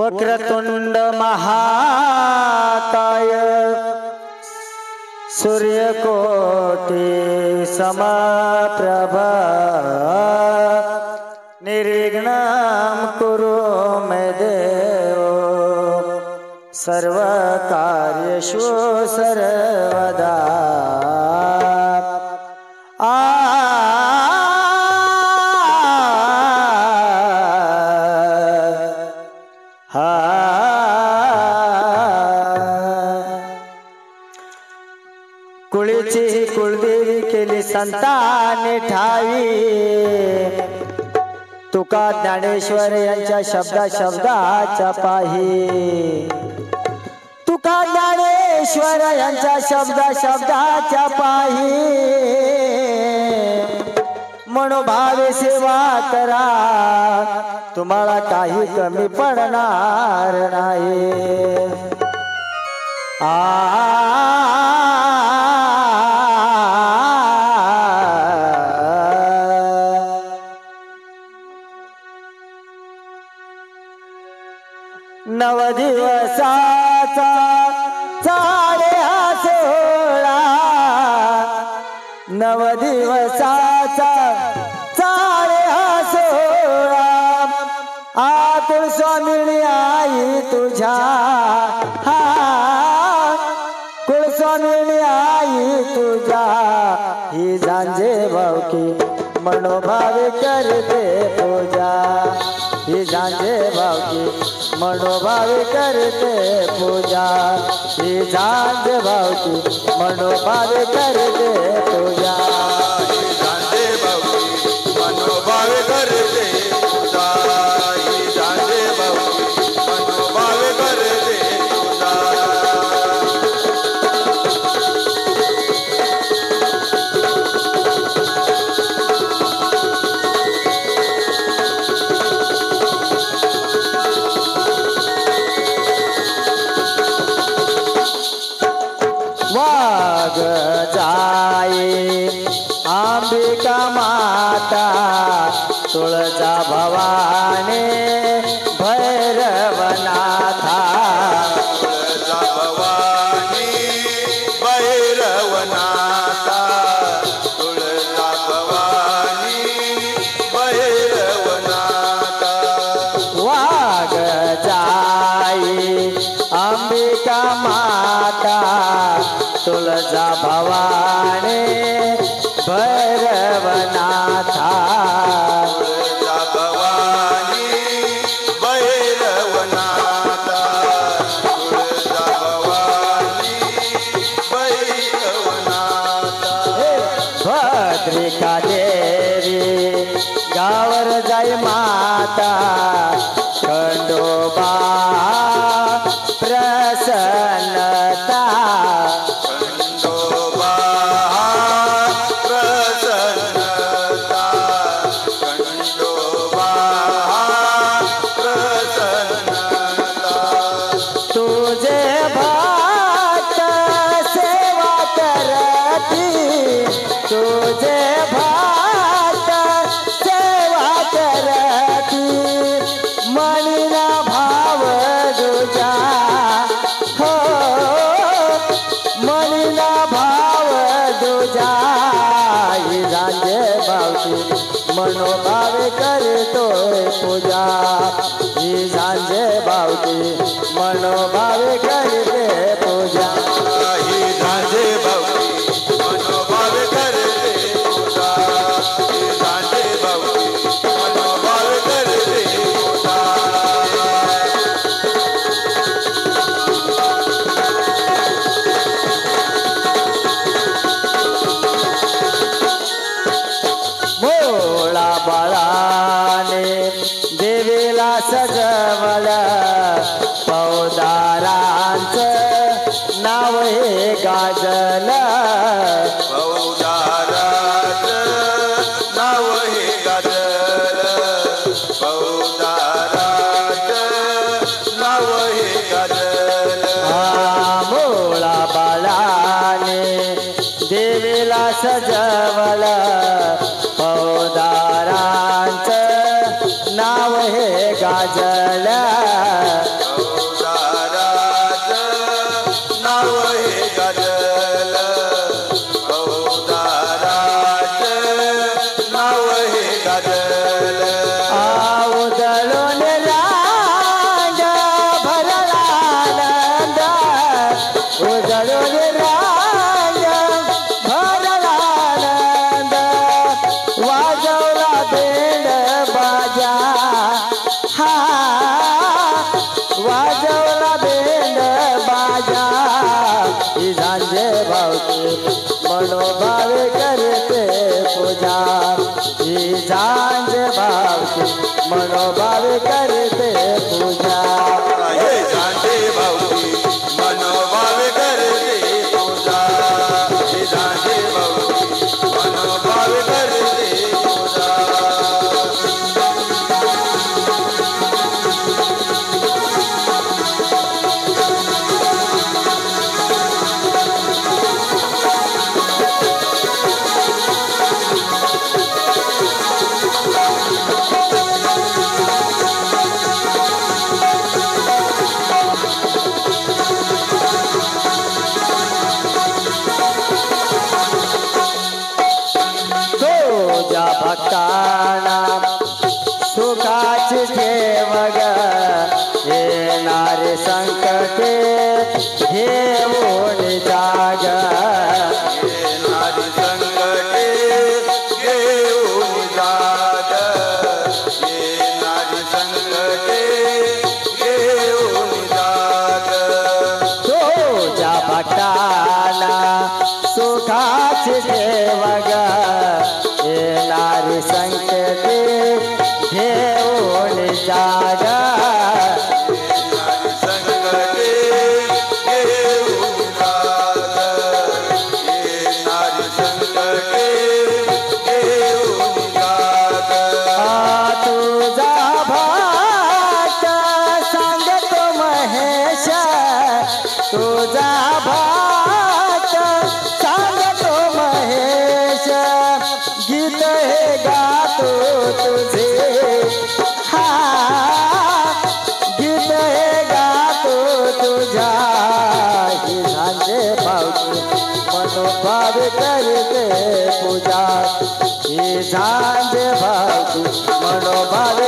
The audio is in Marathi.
वक्रतुंड महाकाय सूर्यकोटि समप्रभ निर्विघ्नं कुरु मे देव सर्वकार्येषु सर्वदा। कुळीची कुलदेवी केली संताने ठावी, तुका ज्ञानेश्वर यांच्या शब्दाच्या पाही, तुका ज्ञानेश्वर यांच्या शब्दाच्या पाही, मनोभावे सेवा करा तुम्हाला काही कमी पडणार नाही। नव दिवसाचा चाळे हा सोहळा, नव दिवसाचा चाळे हा सोहळा, आतुर स्वामिनी आई तुझ्या, कुलस्वामिनी आई तुझ्या, ही झांजे भावकी मनोभावे करते पूजा, ही झांजे भावकी मनोभावे करते पूजा, ही झांजे भावकी मनोभावे करते पूजा, ही झांजे भावकी मनोभावे करते पूजा, ही झांजे भावकी मनोभावे करते पूजा। वाग जाई अंबिका माता, तुळजा भवानी भैरवनाथा, तुळजा भवानी भैरवनाथा, तुळजा भवानी भैरवनाथा। वाग जाई अंबिका माता, तुळजा भवानी भैरवनाथा, तुळजा भवानी भैरवनाथा, तुळजा भवानी भैरवनाथा। भद्रिका देवी गावर जाई माता, खंडोबा प्रसन्नता, खंडोबा प्रसन्नता, खंडोबा प्रसन्नता। तुझे भक्त सेवा करती, तुझे भक्त सेवा करती, मनीना भाव तुझा, हो मनीना भाव तुझा, ही झांजे भावकी मनोभावे करतोय पूजा, ही झांजे भावकी मनोभावे करते पूजा, ही झांजे भावकी मनोभावे करते पूजा, ही झांजे भावकी मनोभावे करते पूजा। मोळा बाळाने देवीला सजवलं, पौदारांचं नाव हे गाजलं, पौदाराचं नाव हे गाजलं, पौदाराचं नाव हे गाजलं। मोळा बाळाने देवीला सजवलं, पौदारांचं नाव हे गाजलं, मनोभावे करते पूजा ही झांज भावकी मनोभावे करते पूजा हे झांजे भाऊजी मनोभावे करते पूजा हे झांजे भाऊजी मनोभावे करते पूजा तुझ्या भक्ताना सुखाची ठेवग येणारे संकटे घेऊन जाग येणारी संकटे घेऊन जाग येणारी संकटे घेऊन जाग तुझ्या भक्ताना सुखाची ठेवग येणारी संकटे घेऊन जाग येणारी संकटे घेऊन जाग येणारी संकटे घेऊन जाग तुझा भक्त सांगतो महेश तुझा भक्त सांगतो महेश गीत हे गातो तुझे हा गीत हे गातो तुझ्या ही झांजे भावकी मनोभाव करते पूजा ही झांजे भावकी मनोभाव